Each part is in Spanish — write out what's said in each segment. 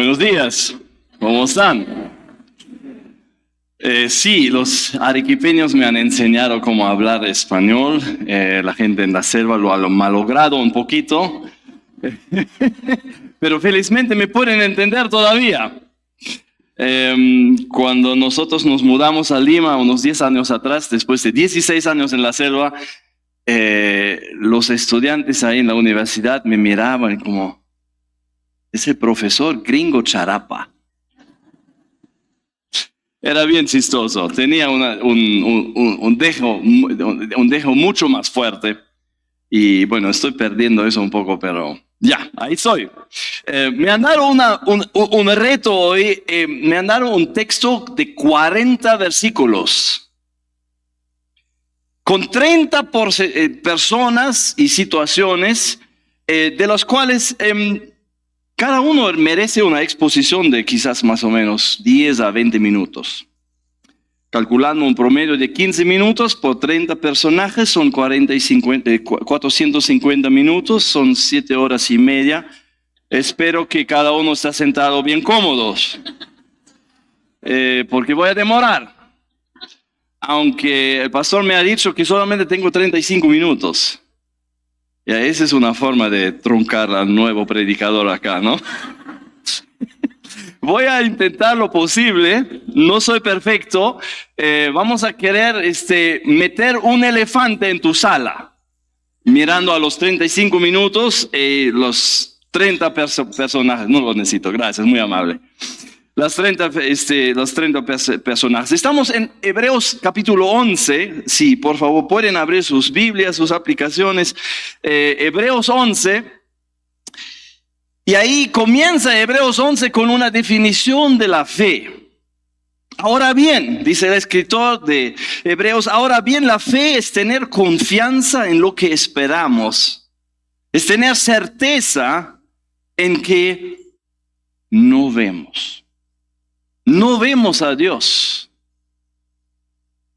Buenos días, ¿cómo están? Sí, los arequipeños me han enseñado cómo hablar español. La gente en la selva lo ha malogrado un poquito, pero felizmente me pueden entender todavía. Cuando nosotros nos mudamos a Lima unos 10 años atrás, después de 16 años en la selva, los estudiantes ahí en la universidad me miraban como ese profesor gringo charapa. Era bien chistoso, tenía un dejo mucho más fuerte. Y bueno, estoy perdiendo eso un poco, pero ya, ahí estoy. Me han dado un reto hoy, me han dado un texto de 40 versículos, con 30 personas y situaciones, de las cuales cada uno merece una exposición de quizás más o menos 10 a 20 minutos. Calculando un promedio de 15 minutos por 30 personajes, son 450 minutos, son 7 horas y media. Espero que cada uno esté sentado bien cómodos, porque voy a demorar. Aunque el pastor me ha dicho que solamente tengo 35 minutos. Y esa es una forma de truncar al nuevo predicador acá, ¿no? Voy a intentar lo posible, no soy perfecto. Vamos a querer meter un elefante en tu sala, mirando a los 35 minutos, los 30 personajes. No lo necesito, gracias, muy amable. Los 30 personajes. Estamos en Hebreos capítulo 11. Sí, por favor, pueden abrir sus Biblias, sus aplicaciones. Hebreos 11. Y ahí comienza Hebreos 11 con una definición de la fe. Ahora bien, dice el escritor de Hebreos, ahora bien, la fe es tener confianza en lo que esperamos. Es tener certeza en que no vemos. No vemos a Dios.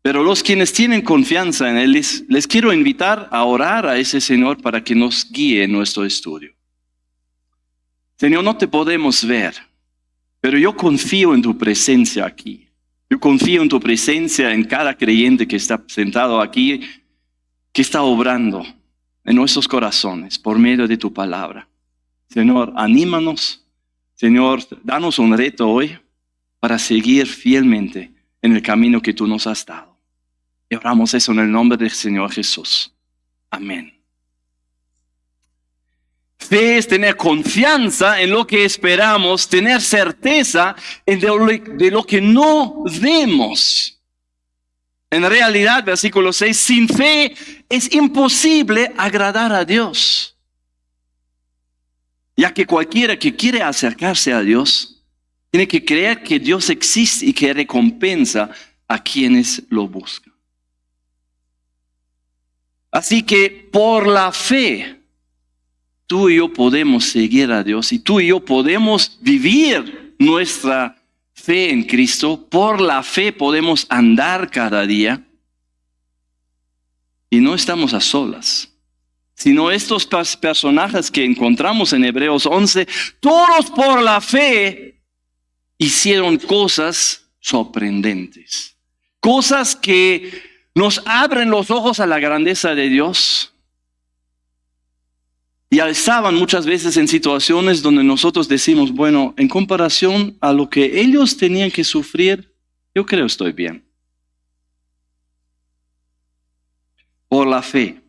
Pero los quienes tienen confianza en Él, les quiero invitar a orar a ese Señor para que nos guíe en nuestro estudio. Señor, no te podemos ver, pero yo confío en tu presencia aquí. Yo confío en tu presencia en cada creyente que está sentado aquí, que está obrando en nuestros corazones por medio de tu palabra. Señor, anímanos. Señor, danos un reto hoy para seguir fielmente en el camino que tú nos has dado. Y oramos eso en el nombre del Señor Jesús. Amén. Fe es tener confianza en lo que esperamos, tener certeza de lo que no vemos. En realidad, versículo 6, sin fe es imposible agradar a Dios. Ya que cualquiera que quiere acercarse a Dios, tiene que creer que Dios existe y que recompensa a quienes lo buscan. Así que por la fe, tú y yo podemos seguir a Dios y tú y yo podemos vivir nuestra fe en Cristo. Por la fe podemos andar cada día y no estamos a solas. Sino estos personajes que encontramos en Hebreos 11, todos por la fe hicieron cosas sorprendentes. Cosas que nos abren los ojos a la grandeza de Dios. Y estaban muchas veces en situaciones donde nosotros decimos, bueno, en comparación a lo que ellos tenían que sufrir, yo creo estoy bien. Por la fe.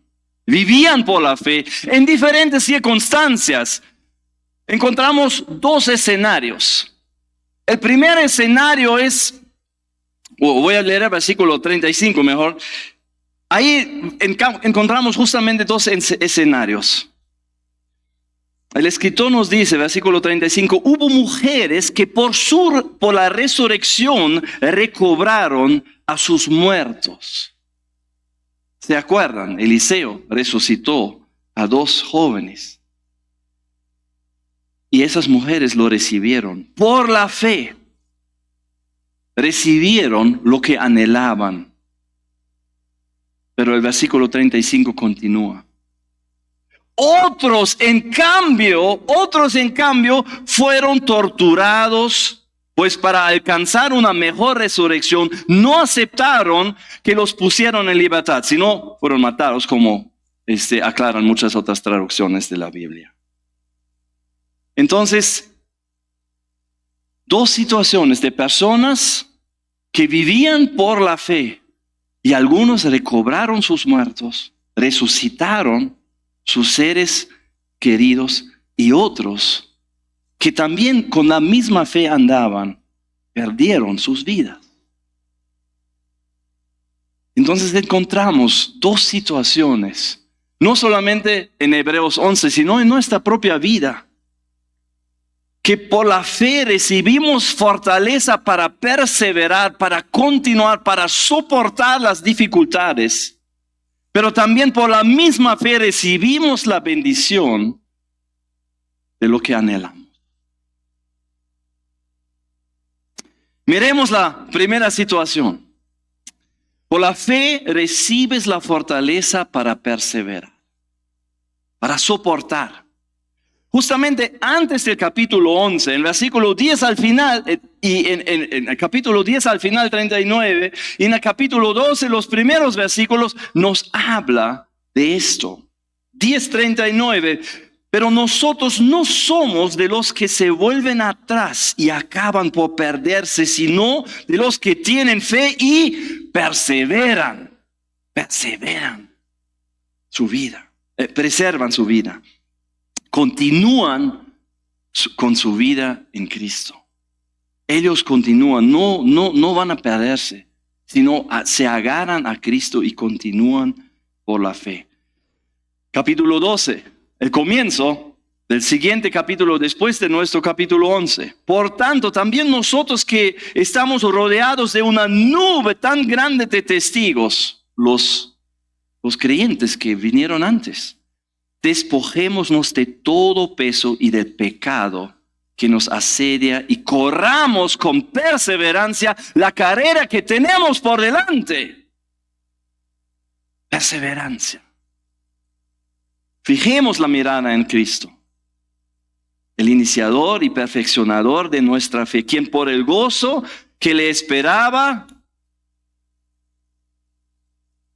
Vivían por la fe en diferentes circunstancias. Encontramos dos escenarios. El primer escenario es, voy a leer el versículo 35 mejor. Ahí encontramos justamente dos escenarios. El escritor nos dice, versículo 35, hubo mujeres que por la resurrección recobraron a sus muertos. ¿Se acuerdan? Eliseo resucitó a 2 jóvenes. Y esas mujeres lo recibieron. Por la fe, recibieron lo que anhelaban. Pero el versículo 35 continúa. Otros en cambio, fueron torturados, pues para alcanzar una mejor resurrección, no aceptaron que los pusieron en libertad, sino fueron matados, como aclaran muchas otras traducciones de la Biblia. Entonces, dos situaciones de personas que vivían por la fe, y algunos recobraron sus muertos, resucitaron sus seres queridos, y otros que también con la misma fe andaban, perdieron sus vidas. Entonces encontramos dos situaciones, no solamente en Hebreos 11, sino en nuestra propia vida, que por la fe recibimos fortaleza para perseverar, para continuar, para soportar las dificultades. Pero también por la misma fe recibimos la bendición de lo que anhelamos. Miremos la primera situación. Por la fe recibes la fortaleza para perseverar, para soportar. Justamente antes del capítulo 11, en el versículo 10 al final, y en el capítulo 10 al final 39, y en el capítulo 12, los primeros versículos, nos habla de esto. 10:39, pero nosotros no somos de los que se vuelven atrás y acaban por perderse, sino de los que tienen fe y perseveran su vida, preservan su vida. Continúan con su vida en Cristo. Ellos continúan, no van a perderse, sino se agarran a Cristo y continúan por la fe. Capítulo 12, el comienzo del siguiente capítulo después de nuestro capítulo 11. Por tanto, también nosotros que estamos rodeados de una nube tan grande de testigos, los creyentes que vinieron antes, despojémonos de todo peso y del pecado que nos asedia y corramos con perseverancia la carrera que tenemos por delante. Perseverancia. Fijemos la mirada en Cristo, el iniciador y perfeccionador de nuestra fe, quien por el gozo que le esperaba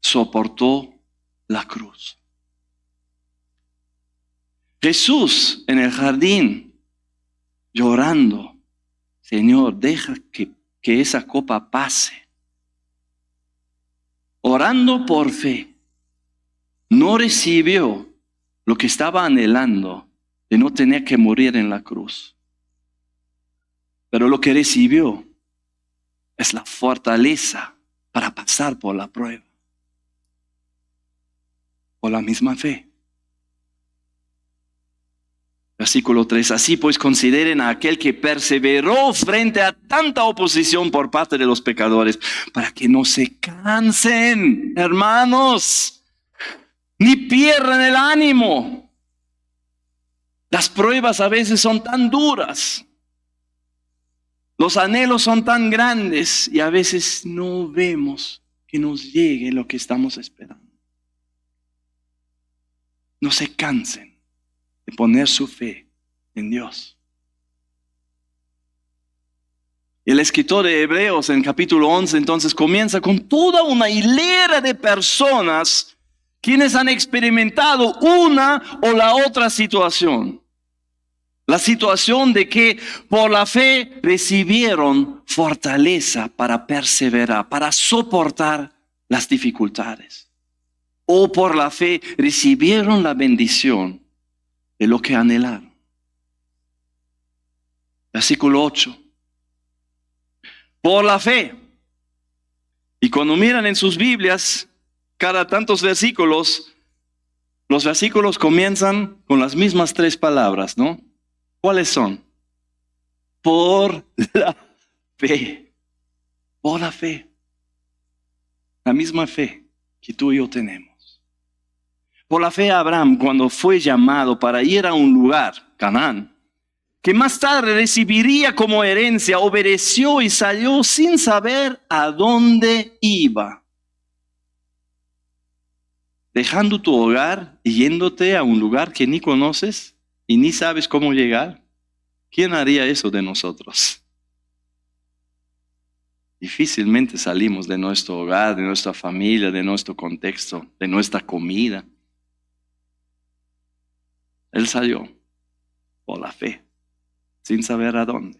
soportó la cruz. Jesús en el jardín, llorando, Señor, deja que esa copa pase. Orando por fe, no recibió lo que estaba anhelando, de no tener que morir en la cruz. Pero lo que recibió es la fortaleza para pasar por la prueba, por la misma fe. Versículo 3, así pues consideren a aquel que perseveró frente a tanta oposición por parte de los pecadores, para que no se cansen, hermanos, ni pierdan el ánimo. Las pruebas a veces son tan duras, los anhelos son tan grandes y a veces no vemos que nos llegue lo que estamos esperando. No se cansen de poner su fe en Dios. El escritor de Hebreos en capítulo 11 entonces comienza con toda una hilera de personas quienes han experimentado una o la otra situación. La situación de que por la fe recibieron fortaleza para perseverar, para soportar las dificultades. O por la fe recibieron la bendición de lo que anhelaron. Versículo 8. Por la fe. Y cuando miran en sus Biblias, cada tantos versículos, los versículos comienzan con las mismas tres palabras, ¿no? ¿Cuáles son? Por la fe. Por la fe. La misma fe que tú y yo tenemos. Por la fe Abraham, cuando fue llamado para ir a un lugar, Canaán, que más tarde recibiría como herencia, obedeció y salió sin saber a dónde iba. dejando tu hogar y yéndote a un lugar que ni conoces y ni sabes cómo llegar? ¿Quién haría eso de nosotros? Difícilmente salimos de nuestro hogar, de nuestra familia, de nuestro contexto, de nuestra comida. Él salió por la fe, sin saber a dónde.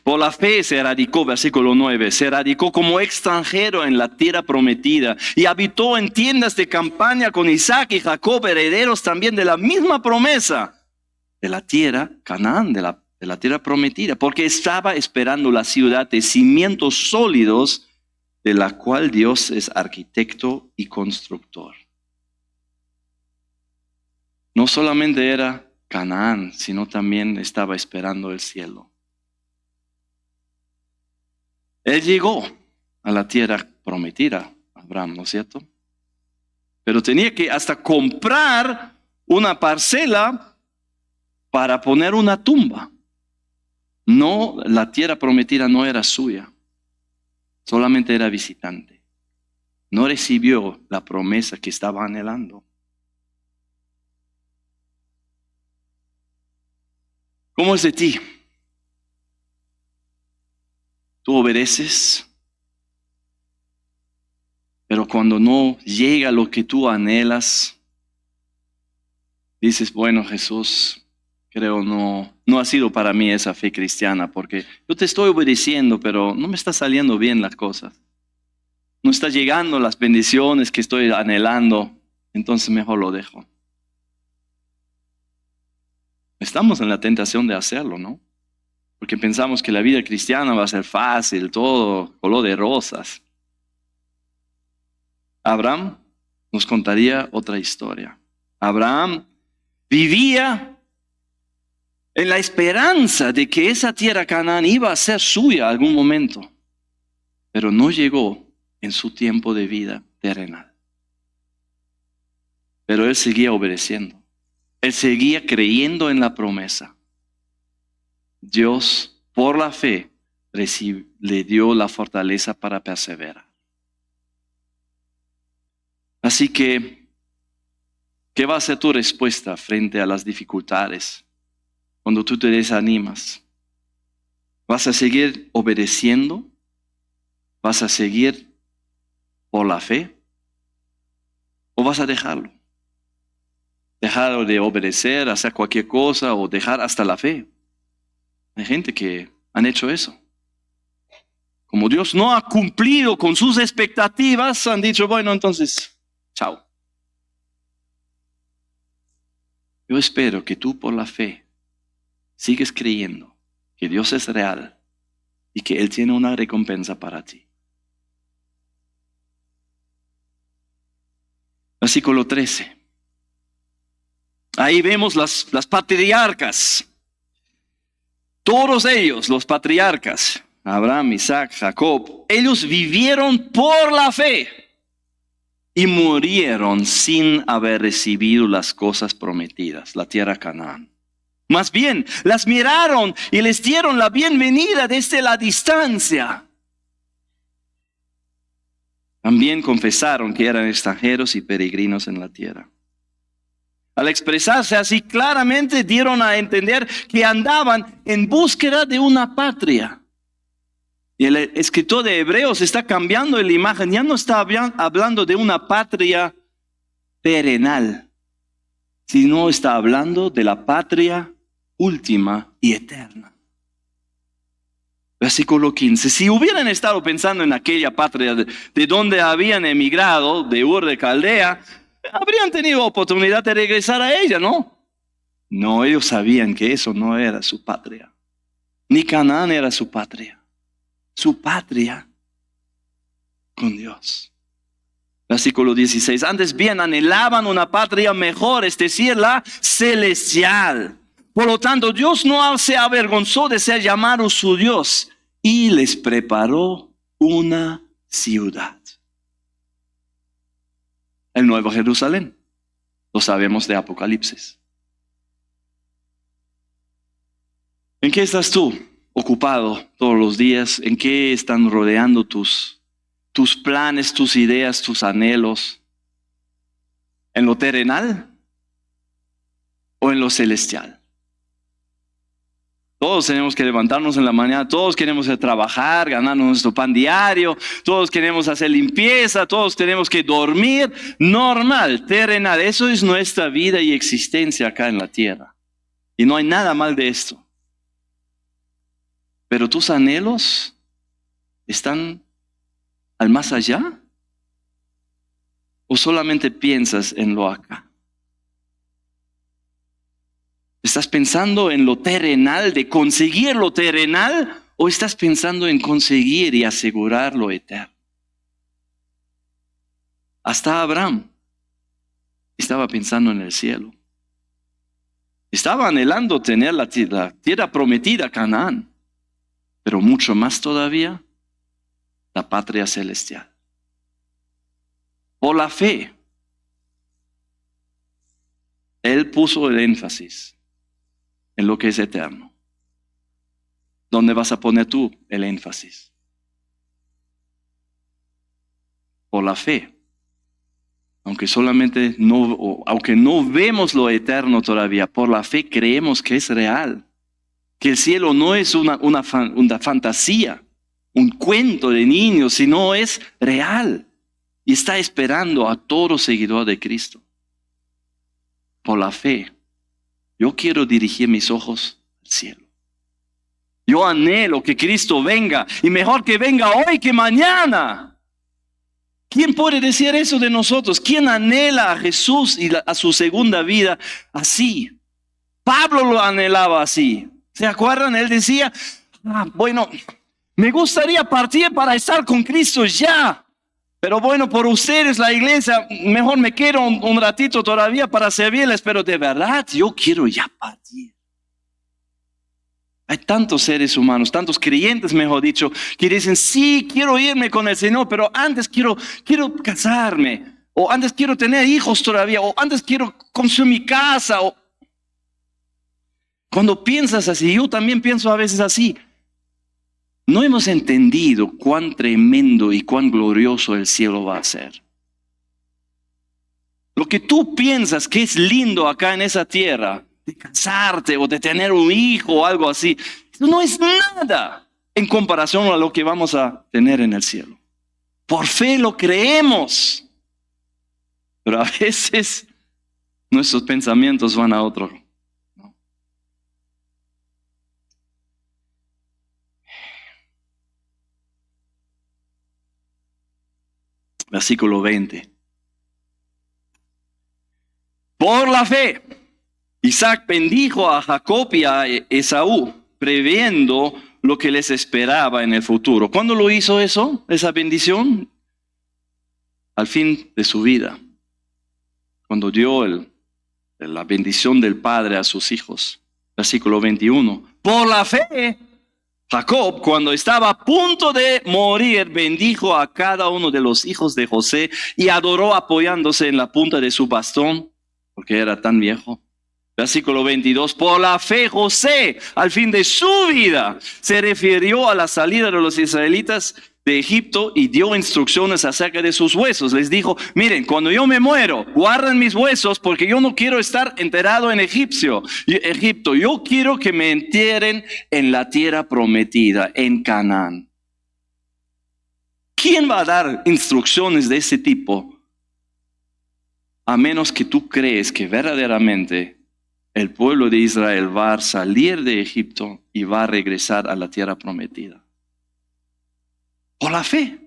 Por la fe se radicó, versículo 9, se radicó como extranjero en la tierra prometida y habitó en tiendas de campaña con Isaac y Jacob, herederos también de la misma promesa de la tierra, Canaán, de la tierra prometida, porque estaba esperando la ciudad de cimientos sólidos, de la cual Dios es arquitecto y constructor. No solamente era Canaán, sino también estaba esperando el cielo. Él llegó a la tierra prometida, Abraham, ¿no es cierto? Pero tenía que hasta comprar una parcela para poner una tumba. No, la tierra prometida no era suya, solamente era visitante. No recibió la promesa que estaba anhelando. ¿Cómo es de ti? Tú obedeces, pero cuando no llega lo que tú anhelas, dices, bueno, Jesús, creo no ha sido para mí esa fe cristiana, porque yo te estoy obedeciendo, pero no me está saliendo bien las cosas. No está llegando las bendiciones que estoy anhelando, entonces mejor lo dejo. Estamos en la tentación de hacerlo, ¿no? Porque pensamos que la vida cristiana va a ser fácil, todo color de rosas. Abraham nos contaría otra historia. Abraham vivía en la esperanza de que esa tierra Canaán iba a ser suya algún momento, pero no llegó en su tiempo de vida terrenal. Pero él seguía obedeciendo. Él seguía creyendo en la promesa. Dios, por la fe, le dio la fortaleza para perseverar. Así que, ¿qué va a ser tu respuesta frente a las dificultades? Cuando tú te desanimas, ¿vas a seguir obedeciendo? ¿Vas a seguir por la fe? ¿O vas a dejarlo? Dejar de obedecer, hacer cualquier cosa o dejar hasta la fe. Hay gente que han hecho eso. Como Dios no ha cumplido con sus expectativas, han dicho, bueno, entonces, chao. Yo espero que tú por la fe sigues creyendo que Dios es real y que Él tiene una recompensa para ti. Versículo 13. Ahí vemos las patriarcas. Todos ellos, los patriarcas, Abraham, Isaac, Jacob, ellos vivieron por la fe y murieron sin haber recibido las cosas prometidas, la tierra Canaán. Más bien, las miraron y les dieron la bienvenida desde la distancia. También confesaron que eran extranjeros y peregrinos en la tierra. Al expresarse así claramente dieron a entender que andaban en búsqueda de una patria. Y el escritor de Hebreos está cambiando la imagen, ya no está hablando de una patria terrenal, sino está hablando de la patria última y eterna. Versículo 15. Si hubieran estado pensando en aquella patria de donde habían emigrado, de Ur de Caldea, habrían tenido oportunidad de regresar a ella, ¿no? No, ellos sabían que eso no era su patria. Ni Canaán era su patria. Su patria con Dios. Versículo 16. Antes bien anhelaban una patria mejor, es decir, la celestial. Por lo tanto, Dios no se avergonzó de ser llamado su Dios y les preparó una ciudad. El Nuevo Jerusalén. Lo sabemos de Apocalipsis. ¿En qué estás tú ocupado todos los días? ¿En qué están rodeando tus planes, tus ideas, tus anhelos? ¿En lo terrenal o en lo celestial? Todos tenemos que levantarnos en la mañana, todos queremos trabajar, ganarnos nuestro pan diario, todos queremos hacer limpieza, todos tenemos que dormir, normal, terrenal. Eso es nuestra vida y existencia acá en la tierra. Y no hay nada mal de esto. Pero tus anhelos están al más allá, ¿o solamente piensas en lo acá? ¿Estás pensando en lo terrenal, de conseguir lo terrenal, o estás pensando en conseguir y asegurar lo eterno? Hasta Abraham estaba pensando en el cielo. Estaba anhelando tener la tierra prometida, Canaán, pero mucho más todavía, la patria celestial. Por la fe, él puso el énfasis en lo que es eterno. ¿Dónde vas a poner tú el énfasis? Por la fe. Aunque no vemos lo eterno todavía, por la fe creemos que es real. Que el cielo no es una fantasía, un cuento de niños, sino es real. Y está esperando a todo seguidor de Cristo. Por la fe. Yo quiero dirigir mis ojos al cielo. Yo anhelo que Cristo venga, y mejor que venga hoy que mañana. ¿Quién puede decir eso de nosotros? ¿Quién anhela a Jesús y a su segunda vida así? Pablo lo anhelaba así. ¿Se acuerdan? Él decía, bueno, me gustaría partir para estar con Cristo ya. Pero bueno, por ustedes, la iglesia, mejor me quedo un ratito todavía para servirles. Pero de verdad, yo quiero ya partir. Hay tantos seres humanos, tantos creyentes, mejor dicho, que dicen, sí, quiero irme con el Señor, pero antes quiero casarme. O antes quiero tener hijos todavía. O antes quiero construir mi casa. Cuando piensas así, yo también pienso a veces así. No hemos entendido cuán tremendo y cuán glorioso el cielo va a ser. Lo que tú piensas que es lindo acá en esa tierra, de casarte o de tener un hijo o algo así, no es nada en comparación a lo que vamos a tener en el cielo. Por fe lo creemos, pero a veces nuestros pensamientos van a otro. Versículo 20. Por la fe, Isaac bendijo a Jacob y a Esaú, previendo lo que les esperaba en el futuro. ¿Cuándo lo hizo eso, esa bendición? Al fin de su vida. Cuando dio la bendición del Padre a sus hijos. Versículo 21. Por la fe, Jacob, cuando estaba a punto de morir, bendijo a cada uno de los hijos de José y adoró apoyándose en la punta de su bastón, porque era tan viejo. Versículo 22, por la fe José, al fin de su vida, se refirió a la salida de los israelitas de Egipto y dio instrucciones acerca de sus huesos. Les dijo, miren, cuando yo me muero, guarden mis huesos porque yo no quiero estar enterrado en Egipto. Yo quiero que me entierren en la tierra prometida, en Canaán. ¿Quién va a dar instrucciones de ese tipo? A menos que tú crees que verdaderamente el pueblo de Israel va a salir de Egipto y va a regresar a la tierra prometida. Por la fe,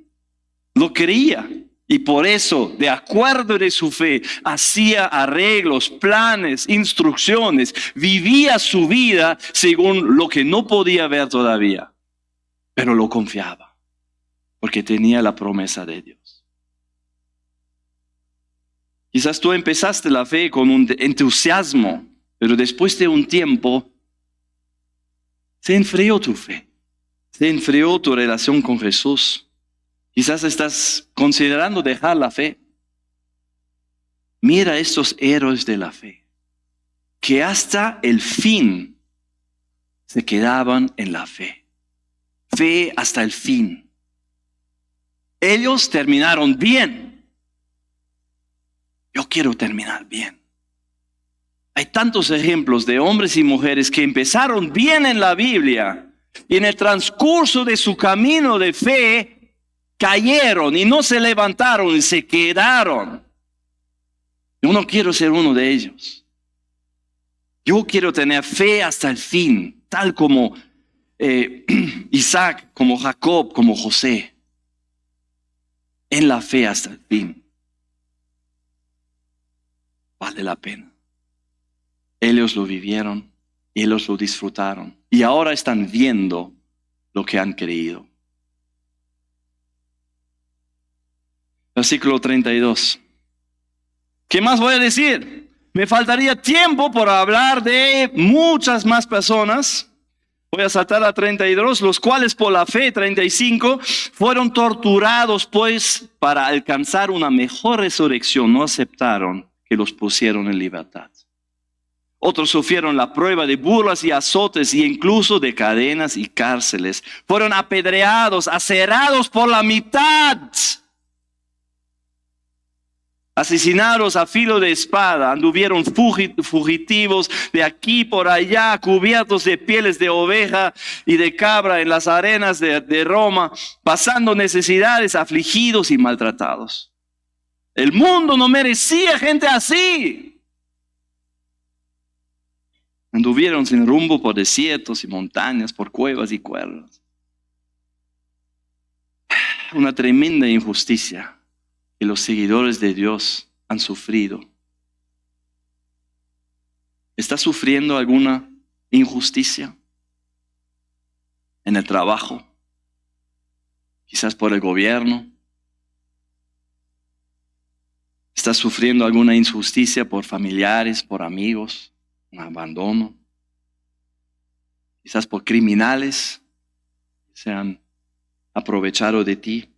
lo creía. Y por eso, de acuerdo de su fe, hacía arreglos, planes, instrucciones, vivía su vida según lo que no podía ver todavía. Pero lo confiaba, porque tenía la promesa de Dios. Quizás tú empezaste la fe con un entusiasmo, pero después de un tiempo se enfrió tu fe. Se enfrió tu relación con Jesús. Quizás estás considerando dejar la fe. Mira estos héroes de la fe, que hasta el fin se quedaban en la fe. Fe hasta el fin. Ellos terminaron bien. Yo quiero terminar bien. Hay tantos ejemplos de hombres y mujeres que empezaron bien en la Biblia y en el transcurso de su camino de fe cayeron y no se levantaron y se quedaron. Yo no quiero ser uno de ellos. Yo quiero tener fe hasta el fin, tal como Isaac, como Jacob, como José. En la fe hasta el fin. Vale la pena. Ellos lo vivieron, ellos lo disfrutaron y ahora están viendo lo que han creído. Versículo 32. ¿Qué más voy a decir? Me faltaría tiempo por hablar de muchas más personas. Voy a saltar a 32, los cuales por la fe, 35, fueron torturados pues para alcanzar una mejor resurrección. No aceptaron que los pusieron en libertad. Otros sufrieron la prueba de burlas y azotes y incluso de cadenas y cárceles. Fueron apedreados, acerados por la mitad. Asesinados a filo de espada, anduvieron fugitivos de aquí por allá, cubiertos de pieles de oveja y de cabra en las arenas de Roma, pasando necesidades, afligidos y maltratados. El mundo no merecía gente así. Anduvieron sin rumbo por desiertos y montañas, por cuevas y cuerdas. Una tremenda injusticia que los seguidores de Dios han sufrido. ¿Estás sufriendo alguna injusticia en el trabajo? Quizás por el gobierno. ¿Estás sufriendo alguna injusticia por familiares, por amigos? Un abandono. Quizás por criminales que se han aprovechado de ti.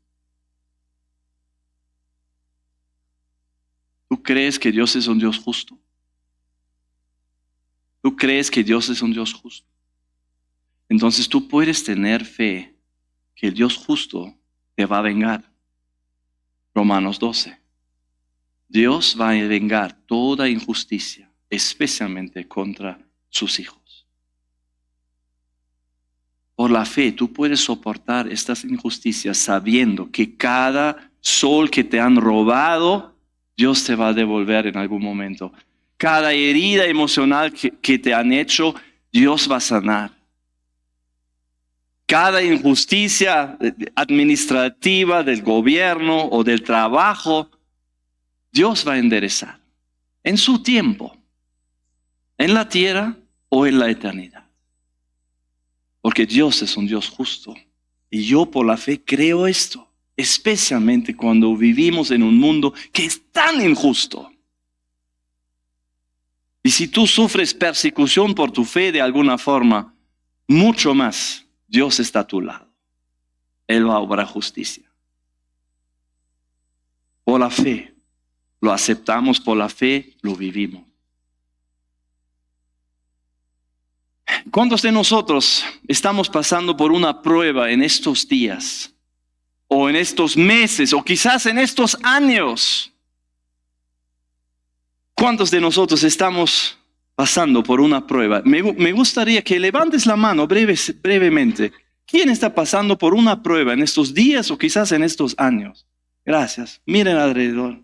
¿Tú crees que Dios es un Dios justo? ¿Tú crees que Dios es un Dios justo? Entonces tú puedes tener fe que el Dios justo te va a vengar. Romanos 12. Dios va a vengar toda injusticia, especialmente contra sus hijos. Por la fe tú puedes soportar estas injusticias sabiendo que cada sol que te han robado, Dios te va a devolver en algún momento. Cada herida emocional que te han hecho, Dios va a sanar. Cada injusticia administrativa del gobierno o del trabajo, Dios va a enderezar en su tiempo, en la tierra o en la eternidad. Porque Dios es un Dios justo. Y yo por la fe creo esto. Especialmente cuando vivimos en un mundo que es tan injusto. Y si tú sufres persecución por tu fe de alguna forma, mucho más Dios está a tu lado. Él va a obrar justicia. Por la fe, lo aceptamos, por la fe lo vivimos. ¿Cuántos de nosotros estamos pasando por una prueba en estos días? O en estos meses, o quizás en estos años. ¿Cuántos de nosotros estamos pasando por una prueba? Me gustaría que levantes la mano brevemente. ¿Quién está pasando por una prueba en estos días o quizás en estos años? Gracias. Miren alrededor.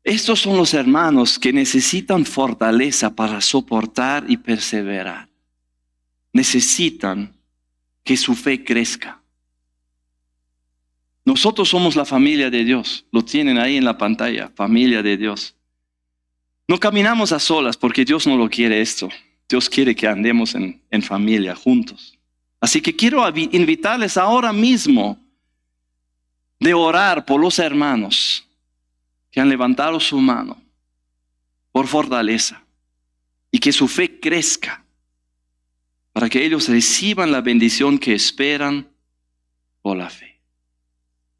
Estos son los hermanos que necesitan fortaleza para soportar y perseverar. Necesitan que su fe crezca. Nosotros somos la familia de Dios. Lo tienen ahí en la pantalla, familia de Dios. No caminamos a solas porque Dios no lo quiere esto. Dios quiere que andemos en familia, juntos. Así que quiero invitarles ahora mismo de orar por los hermanos que han levantado su mano por fortaleza y que su fe crezca para que ellos reciban la bendición que esperan por la fe.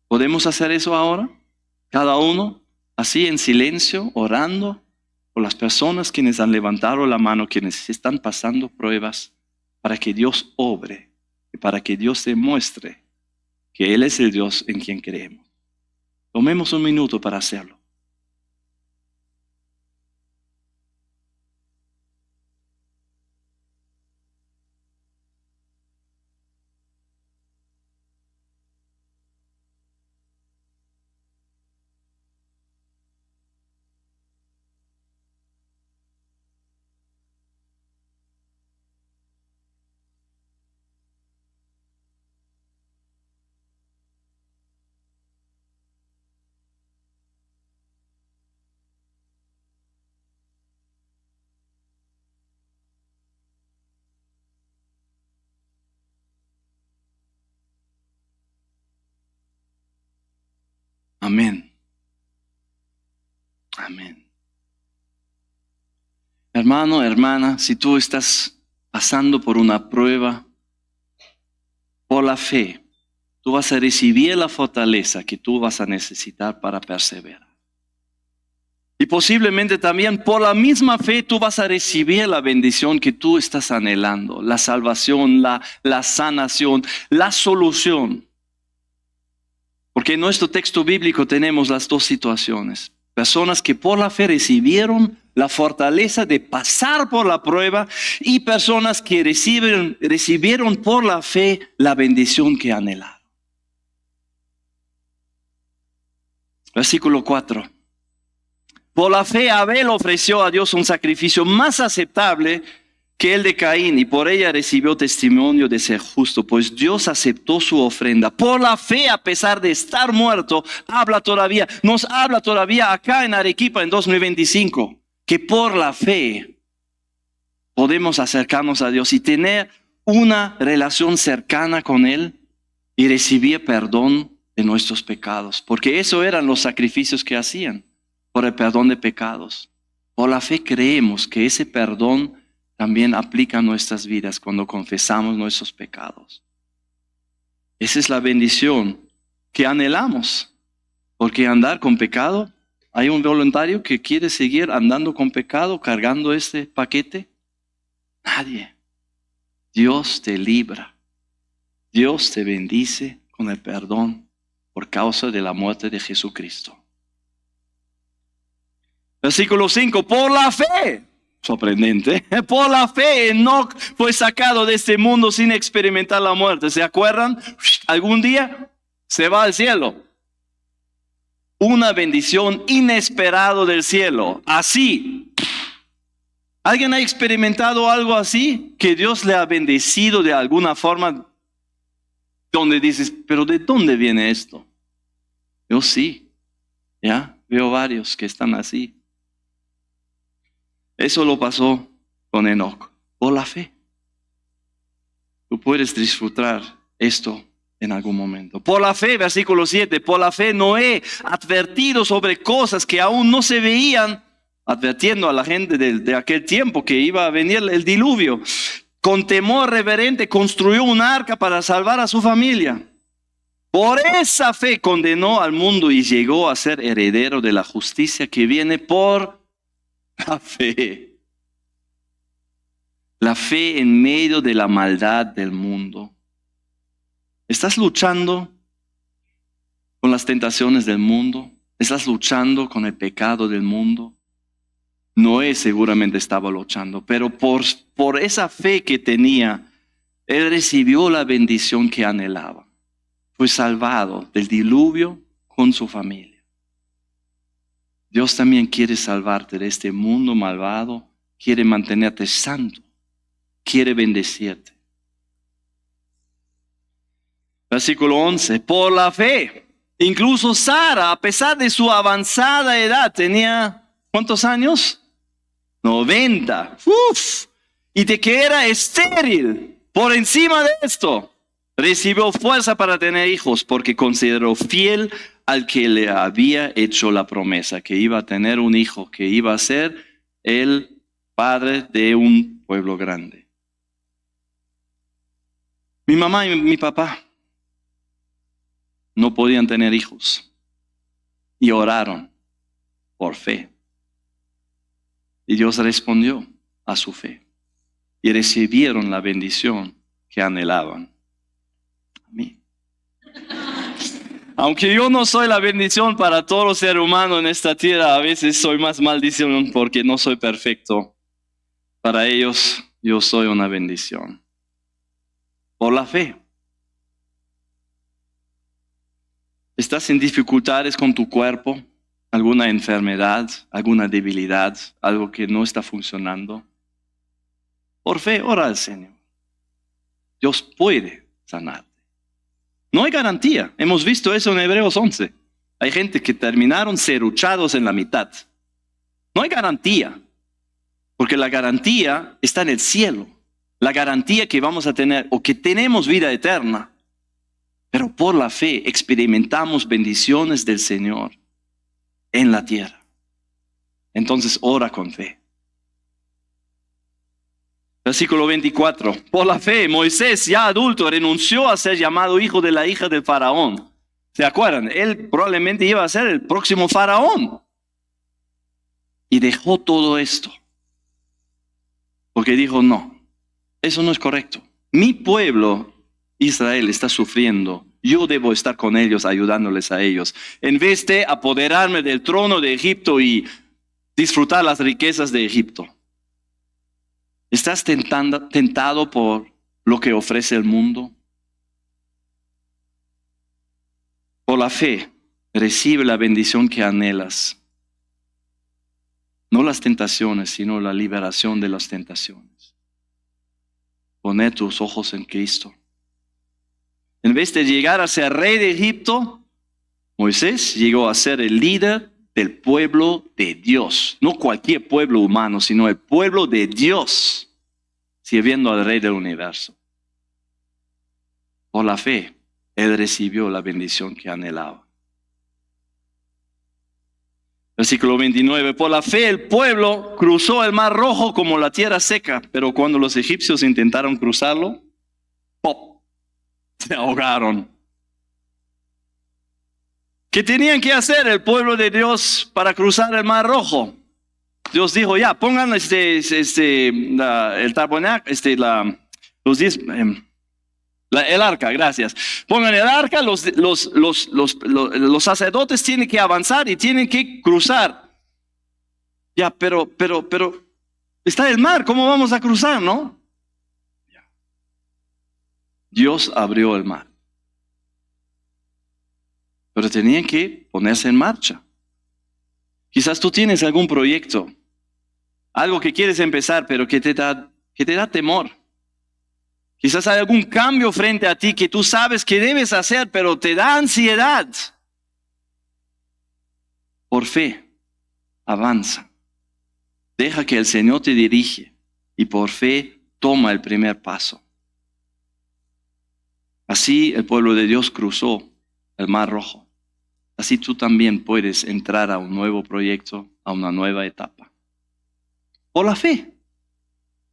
¿Podemos hacer eso ahora? Cada uno, así en silencio, orando por las personas quienes han levantado la mano, quienes están pasando pruebas, para que Dios obre y para que Dios demuestre que Él es el Dios en quien creemos. Tomemos un minuto para hacerlo. Amén. Amén. Hermano, hermana, si tú estás pasando por una prueba, por la fe, tú vas a recibir la fortaleza que tú vas a necesitar para perseverar. Y posiblemente también por la misma fe tú vas a recibir la bendición que tú estás anhelando, la salvación, la sanación, la solución. Porque en nuestro texto bíblico tenemos las dos situaciones. Personas que por la fe recibieron la fortaleza de pasar por la prueba y personas que recibieron por la fe la bendición que anhelaron. Versículo 4. Por la fe Abel ofreció a Dios un sacrificio más aceptable que el de Caín, y por ella recibió testimonio de ser justo, pues Dios aceptó su ofrenda. Por la fe, a pesar de estar muerto, nos habla todavía acá en Arequipa en 2025, que por la fe podemos acercarnos a Dios y tener una relación cercana con Él y recibir perdón de nuestros pecados, porque eso eran los sacrificios que hacían, por el perdón de pecados. Por la fe creemos que ese perdón también aplica a nuestras vidas cuando confesamos nuestros pecados. Esa es la bendición que anhelamos, porque andar con pecado, ¿hay un voluntario que quiere seguir andando con pecado, cargando este paquete? Nadie. Dios te libra. Dios te bendice con el perdón por causa de la muerte de Jesucristo. Versículo 5, por la fe. Sorprendente. Por la fe Enoc fue sacado de este mundo sin experimentar la muerte. ¿Se acuerdan? Algún día se va al cielo. Una bendición inesperada del cielo. Así. ¿Alguien ha experimentado algo así? Que Dios le ha bendecido de alguna forma donde dices, pero ¿de dónde viene esto? Yo sí. Ya veo varios que están así. Eso lo pasó con Enoc, por la fe. Tú puedes disfrutar esto en algún momento. Por la fe, versículo 7, por la fe Noé, advertido sobre cosas que aún no se veían, advirtiendo a la gente de aquel tiempo que iba a venir el diluvio, con temor reverente construyó un arca para salvar a su familia. Por esa fe condenó al mundo y llegó a ser heredero de la justicia que viene por la fe. La fe en medio de la maldad del mundo. ¿Estás luchando con las tentaciones del mundo? ¿Estás luchando con el pecado del mundo? Noé seguramente estaba luchando, pero por esa fe que tenía, él recibió la bendición que anhelaba. Fue salvado del diluvio con su familia. Dios también quiere salvarte de este mundo malvado, quiere mantenerte santo, quiere bendecirte. Versículo 11, por la fe, incluso Sara, a pesar de su avanzada edad, tenía, ¿cuántos años? 90. Y de que era estéril, por encima de esto, recibió fuerza para tener hijos, porque consideró fiel al que le había hecho la promesa, que iba a tener un hijo, que iba a ser el padre de un pueblo grande. Mi mamá y mi papá no podían tener hijos y oraron por fe. Y Dios respondió a su fe y recibieron la bendición que anhelaban. A mí. Aunque yo no soy la bendición para todo los seres humanos en esta tierra, a veces soy más maldición porque no soy perfecto. Para ellos, yo soy una bendición. Por la fe. ¿Estás en dificultades con tu cuerpo? ¿Alguna enfermedad? ¿Alguna debilidad? ¿Algo que no está funcionando? Por fe, ora al Señor. Dios puede sanarte. No hay garantía. Hemos visto eso en Hebreos 11. Hay gente que terminaron serruchados en la mitad. No hay garantía. Porque la garantía está en el cielo. La garantía que vamos a tener o que tenemos vida eterna. Pero por la fe experimentamos bendiciones del Señor en la tierra. Entonces ora con fe. Versículo 24. Por la fe, Moisés, ya adulto, renunció a ser llamado hijo de la hija del faraón. ¿Se acuerdan? Él probablemente iba a ser el próximo faraón. Y dejó todo esto. Porque dijo, no, eso no es correcto. Mi pueblo, Israel, está sufriendo. Yo debo estar con ellos, ayudándoles a ellos. En vez de apoderarme del trono de Egipto y disfrutar las riquezas de Egipto. ¿Estás tentado por lo que ofrece el mundo? Por la fe, recibe la bendición que anhelas. No las tentaciones, sino la liberación de las tentaciones. Poner tus ojos en Cristo. En vez de llegar a ser rey de Egipto, Moisés llegó a ser el líder del pueblo de Dios. No cualquier pueblo humano, sino el pueblo de Dios, sirviendo al rey del universo. Por la fe, él recibió la bendición que anhelaba. Versículo 29. Por la fe el pueblo cruzó el mar rojo como la tierra seca, pero cuando los egipcios intentaron cruzarlo, ¡pop!, se ahogaron. ¿Qué tenían que hacer el pueblo de Dios para cruzar el mar rojo? Dios dijo, ya, pongan el tabernáculo, el arca, gracias. Pongan el arca, los sacerdotes tienen que avanzar y tienen que cruzar. Ya, pero está el mar, ¿cómo vamos a cruzar, no? Dios abrió el mar. Pero tenían que ponerse en marcha. Quizás tú tienes algún proyecto, algo que quieres empezar, pero que te da temor. Quizás hay algún cambio frente a ti que tú sabes que debes hacer, pero te da ansiedad. Por fe, avanza. Deja que el Señor te dirige y por fe toma el primer paso. Así el pueblo de Dios cruzó el mar rojo. Así tú también puedes entrar a un nuevo proyecto, a una nueva etapa. Por la fe,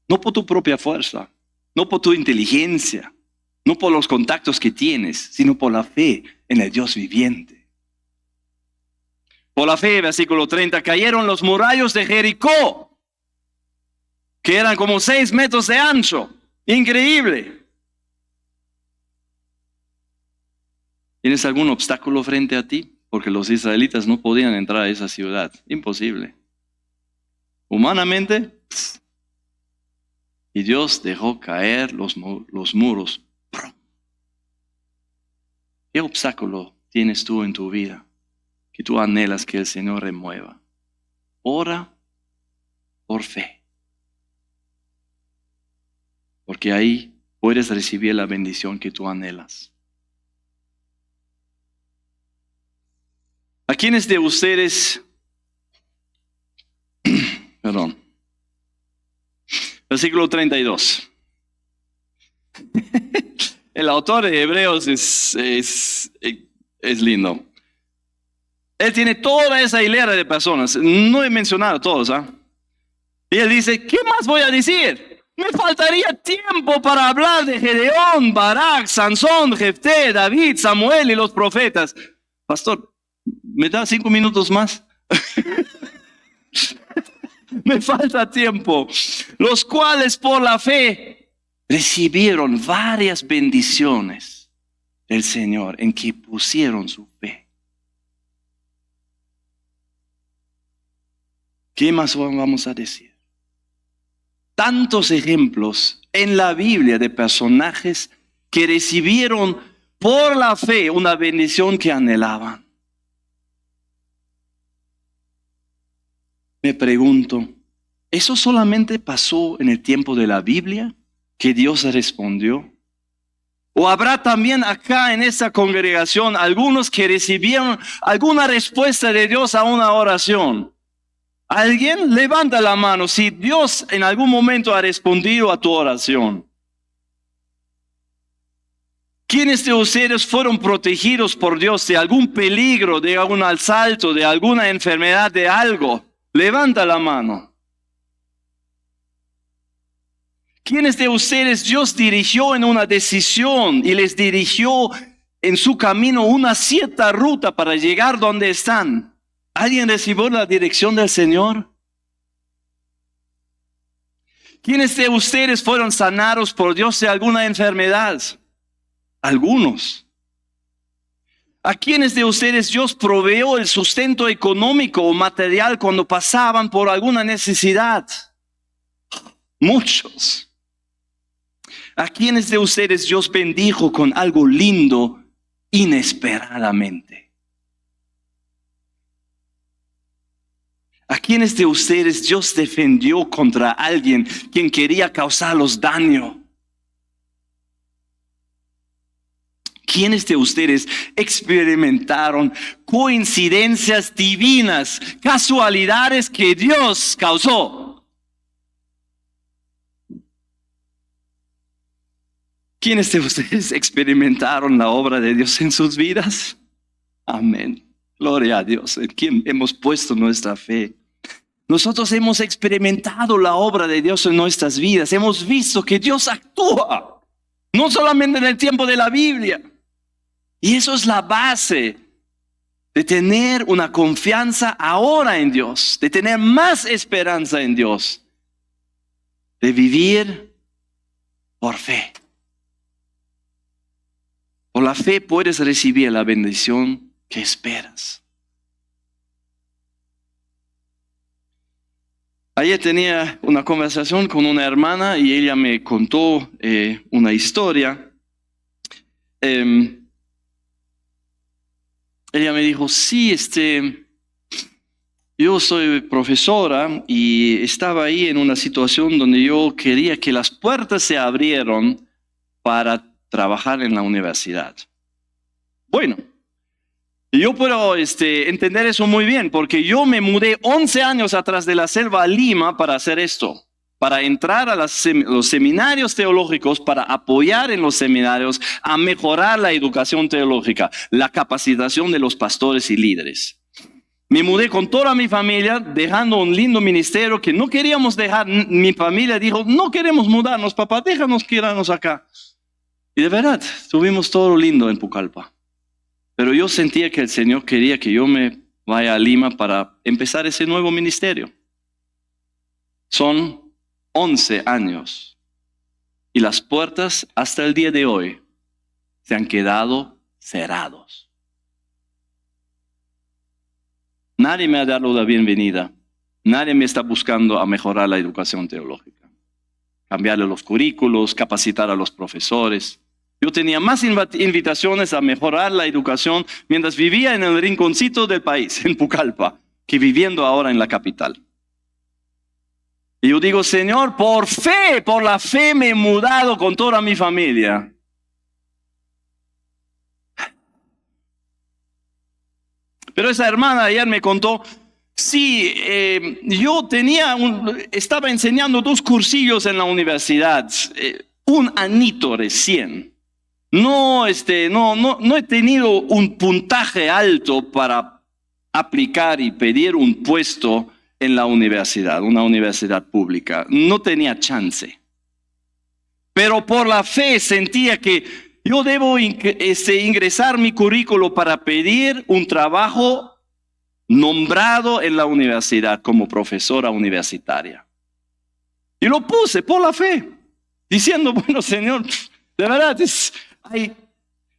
no por tu propia fuerza. No por tu inteligencia, no por los contactos que tienes, sino por la fe en el Dios viviente. Por la fe, versículo 30, cayeron los murallos de Jericó, que eran como 6 metros de ancho. Increíble. ¿Tienes algún obstáculo frente a ti? Porque los israelitas no podían entrar a esa ciudad. Imposible. Humanamente, y Dios dejó caer los muros. ¿Qué obstáculo tienes tú en tu vida que tú anhelas que el Señor remueva? Ora por fe. Porque ahí puedes recibir la bendición que tú anhelas. ¿A quiénes de ustedes, perdón, versículo 32. El autor de Hebreos es lindo. Él tiene toda esa hilera de personas. No he mencionado a todos. Y él dice, ¿qué más voy a decir? Me faltaría tiempo para hablar de Gedeón, Barak, Sansón, Jefté, David, Samuel y los profetas. Pastor, ¿me da 5 minutos más? Me falta tiempo. Los cuales por la fe recibieron varias bendiciones del Señor en que pusieron su ¿Qué más vamos a decir? Tantos ejemplos en la Biblia de personajes que recibieron por la fe una bendición que anhelaban. Me pregunto, ¿eso solamente pasó en el tiempo de la Biblia que Dios respondió? ¿O habrá también acá en esta congregación algunos que recibieron alguna respuesta de Dios a una oración? ¿Alguien? Levanta la mano si Dios en algún momento ha respondido a tu oración. ¿Quiénes de ustedes fueron protegidos por Dios de algún peligro, de algún asalto, de alguna enfermedad, de algo? Levanta la mano. ¿Quiénes de ustedes Dios dirigió en una decisión y les dirigió en su camino una cierta ruta para llegar donde están? ¿Alguien recibió la dirección del Señor? ¿Quiénes de ustedes fueron sanados por Dios de alguna enfermedad? Algunos. ¿A quiénes de ustedes Dios proveyó el sustento económico o material cuando pasaban por alguna necesidad? Muchos. ¿A quiénes de ustedes Dios bendijo con algo lindo inesperadamente? ¿A quiénes de ustedes Dios defendió contra alguien quien quería causarlos daño? ¿Quiénes de ustedes experimentaron coincidencias divinas, casualidades que Dios causó? ¿Quiénes de ustedes experimentaron la obra de Dios en sus vidas? Amén. Gloria a Dios, en quien hemos puesto nuestra fe. Nosotros hemos experimentado la obra de Dios en nuestras vidas. Hemos visto que Dios actúa, no solamente en el tiempo de la Biblia. Y eso es la base de tener una confianza ahora en Dios, de tener más esperanza en Dios, de vivir por fe. Por la fe puedes recibir la bendición que esperas. Ayer tenía una conversación con una hermana y ella me contó una historia. Ella me dijo, sí, yo soy profesora y estaba ahí en una situación donde yo quería que las puertas se abrieran para trabajar en la universidad. Bueno, yo puedo entender eso muy bien, porque yo me mudé 11 años atrás de la selva a Lima para hacer esto, para entrar a los seminarios teológicos, para apoyar en los seminarios a mejorar la educación teológica, la capacitación de los pastores y líderes. Me mudé con toda mi familia, dejando un lindo ministerio que no queríamos dejar. Mi familia dijo, no queremos mudarnos, papá, déjanos quedarnos acá. Y de verdad, tuvimos todo lindo en Pucallpa. Pero yo sentía que el Señor quería que yo me vaya a Lima para empezar ese nuevo ministerio. Son 11 años. Y las puertas hasta el día de hoy se han quedado cerrados. Nadie me ha dado la bienvenida. Nadie me está buscando a mejorar la educación teológica. Cambiarle los currículos, capacitar a los profesores. Yo tenía más invitaciones a mejorar la educación mientras vivía en el rinconcito del país, en Pucallpa, que viviendo ahora en la capital. Y yo digo, Señor, por la fe me he mudado con toda mi familia. Pero esa hermana ayer me contó, sí, yo estaba enseñando 2 cursillos en la universidad, un añito recién. No he tenido un puntaje alto para aplicar y pedir un puesto en la universidad, una universidad pública. No tenía chance. Pero por la fe sentía que yo debo ingresar mi currículo para pedir un trabajo nombrado en la universidad como profesora universitaria. Y lo puse por la fe, diciendo, bueno, Señor, de verdad hay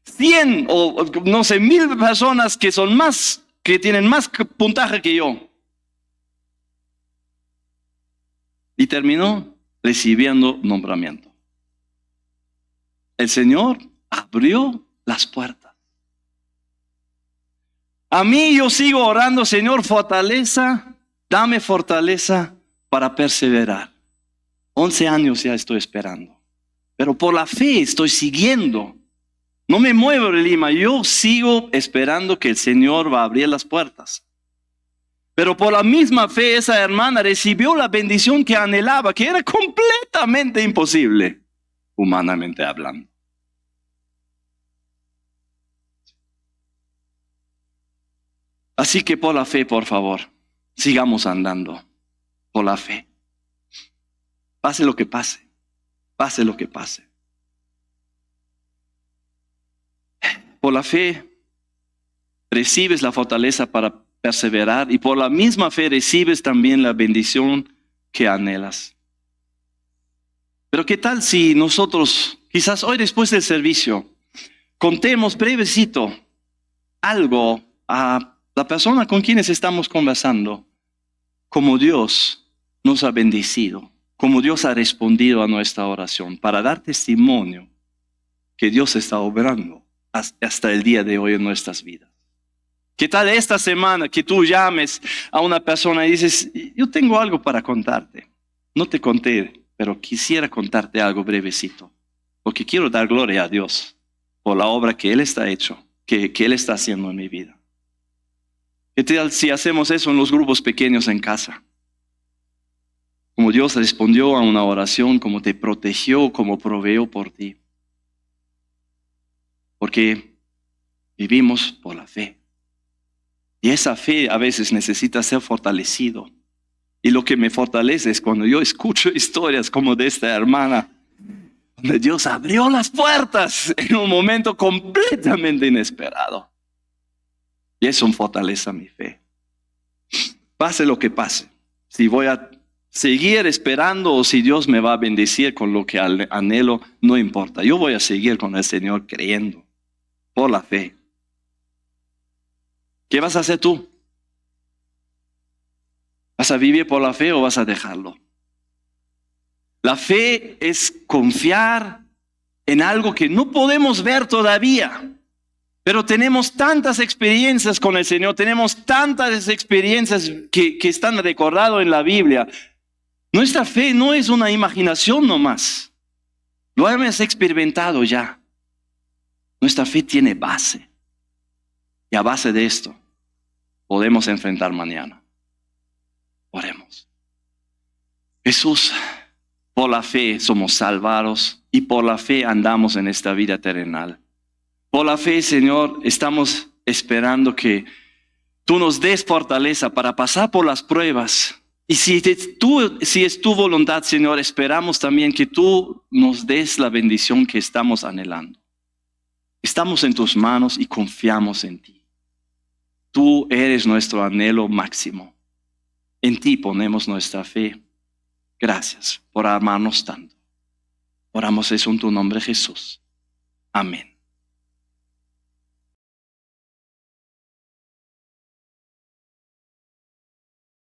100 o no sé, 1000 personas que tienen más puntaje que yo. y terminó recibiendo nombramiento. El Señor abrió las puertas. A mí yo sigo orando, Señor, fortaleza, dame fortaleza para perseverar. 11 años ya estoy esperando, pero por la fe estoy siguiendo. No me muevo de Lima, yo sigo esperando que el Señor va a abrir las puertas. Pero por la misma fe esa hermana recibió la bendición que anhelaba, que era completamente imposible, humanamente hablando. Así que por la fe, por favor, sigamos andando por la fe. Pase lo que pase, pase lo que pase. Por la fe recibes la fortaleza para perseverar y por la misma fe recibes también la bendición que anhelas. Pero ¿qué tal si nosotros, quizás hoy después del servicio, contemos brevecito algo a la persona con quienes estamos conversando, como Dios nos ha bendecido, como Dios ha respondido a nuestra oración, para dar testimonio que Dios está obrando hasta el día de hoy en nuestras vidas? ¿Qué tal esta semana que tú llames a una persona y dices, yo tengo algo para contarte? No te conté, pero quisiera contarte algo brevecito, porque quiero dar gloria a Dios por la obra que Él está hecho, que Él está haciendo en mi vida. ¿Qué tal si hacemos eso en los grupos pequeños en casa? Como Dios respondió a una oración, como te protegió, como proveyó por ti. Porque vivimos por la fe. Y esa fe a veces necesita ser fortalecido. Y lo que me fortalece es cuando yo escucho historias como de esta hermana, donde Dios abrió las puertas en un momento completamente inesperado. Y eso fortalece mi fe. Pase lo que pase, si voy a seguir esperando o si Dios me va a bendecir con lo que anhelo, no importa. Yo voy a seguir con el Señor creyendo por la fe. ¿Qué vas a hacer tú? ¿Vas a vivir por la fe o vas a dejarlo? La fe es confiar en algo que no podemos ver todavía, pero tenemos tantas experiencias con el Señor, tenemos tantas experiencias que están recordadas en la Biblia. Nuestra fe no es una imaginación nomás, lo hemos experimentado ya. Nuestra fe tiene base. Y a base de esto, podemos enfrentar mañana. Oremos. Jesús, por la fe somos salvados y por la fe andamos en esta vida terrenal. Por la fe, Señor, estamos esperando que tú nos des fortaleza para pasar por las pruebas. Y si es tu voluntad, Señor, esperamos también que tú nos des la bendición que estamos anhelando. Estamos en tus manos y confiamos en ti. Tú eres nuestro anhelo máximo. En ti ponemos nuestra fe. Gracias por amarnos tanto. Oramos eso en tu nombre, Jesús. Amén.